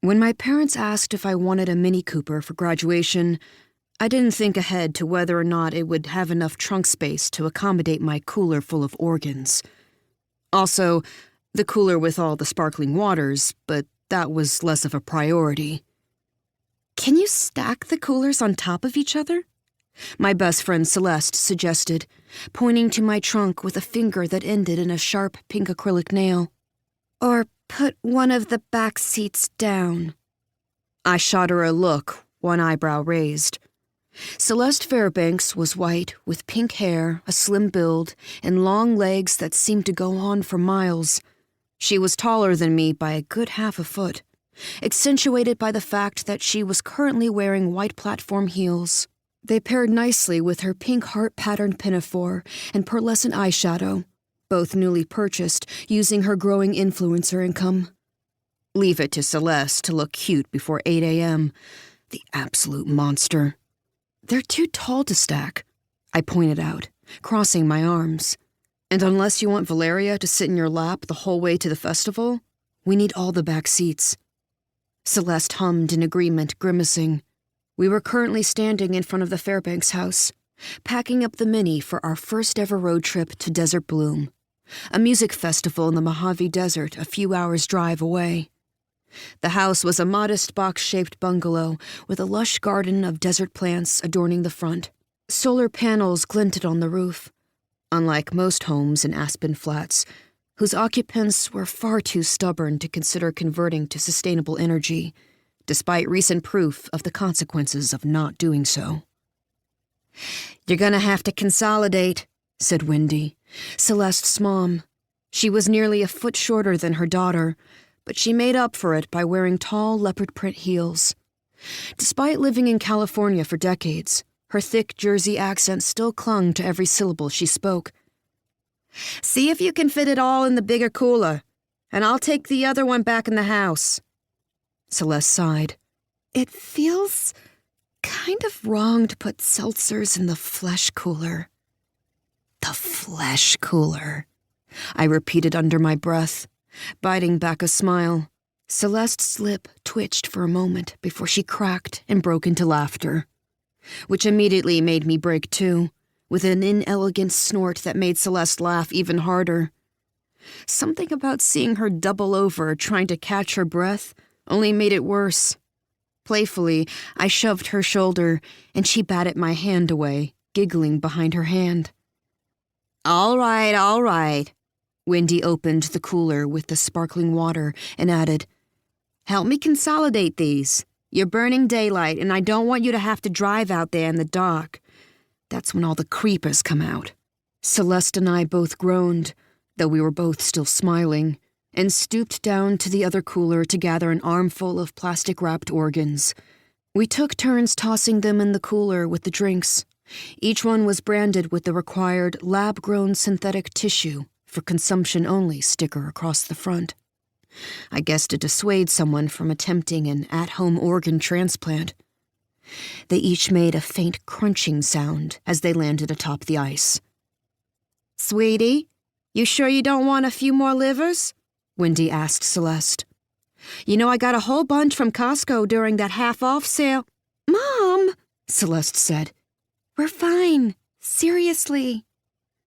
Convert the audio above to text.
When my parents asked if I wanted a Mini Cooper for graduation, I didn't think ahead to whether or not it would have enough trunk space to accommodate my cooler full of organs. Also, the cooler with all the sparkling waters, but that was less of a priority. "Can you stack the coolers on top of each other?" my best friend Celeste suggested, pointing to my trunk with a finger that ended in a sharp pink acrylic nail. "Or put one of the back seats down." I shot her a look, one eyebrow raised. Celeste Fairbanks was white, with pink hair, a slim build, and long legs that seemed to go on for miles. She was taller than me by a good half a foot, accentuated by the fact that she was currently wearing white platform heels. They paired nicely with her pink heart-patterned pinafore and pearlescent eyeshadow, both newly purchased using her growing influencer income. Leave it to Celeste to look cute before 8 a.m. The absolute monster. "They're too tall to stack," I pointed out, crossing my arms. "And unless you want Valeria to sit in your lap the whole way to the festival, we need all the back seats." Celeste hummed in agreement, grimacing. We were currently standing in front of the Fairbanks house, packing up the Mini for our first ever road trip to Desert Bloom, a music festival in the Mojave Desert a few hours' drive away. The house was a modest box-shaped bungalow with a lush garden of desert plants adorning the front. Solar panels glinted on the roof, unlike most homes in Aspen Flats, whose occupants were far too stubborn to consider converting to sustainable energy, despite recent proof of the consequences of not doing so. "You're gonna have to consolidate," said Wendy, Celeste's mom. She was nearly a foot shorter than her daughter, but she made up for it by wearing tall leopard print heels. Despite living in California for decades, her thick Jersey accent still clung to every syllable she spoke. "See if you can fit it all in the bigger cooler, and I'll take the other one back in the house." Celeste sighed. "It feels kind of wrong to put seltzers in the flesh cooler." "The flesh cooler," I repeated under my breath, biting back a smile. Celeste's lip twitched for a moment before she cracked and broke into laughter, which immediately made me break too, with an inelegant snort that made Celeste laugh even harder. Something about seeing her double over trying to catch her breath only made it worse. Playfully, I shoved her shoulder, and she batted my hand away, giggling behind her hand. All right. Wendy opened the cooler with the sparkling water and added, "Help me consolidate these. You're burning daylight, and I don't want you to have to drive out there in the dark. That's when all the creepers come out." Celeste and I both groaned, though we were both still smiling, and stooped down to the other cooler to gather an armful of plastic-wrapped organs. We took turns tossing them in the cooler with the drinks. Each one was branded with the required lab-grown synthetic tissue for consumption only sticker across the front. I guess to dissuade someone from attempting an at-home organ transplant. They each made a faint crunching sound as they landed atop the ice. "Sweetie, you sure you don't want a few more livers?" Wendy asked Celeste. "You know I got a whole bunch from Costco during that half-off sale." "Mom," Celeste said, "we're fine. Seriously."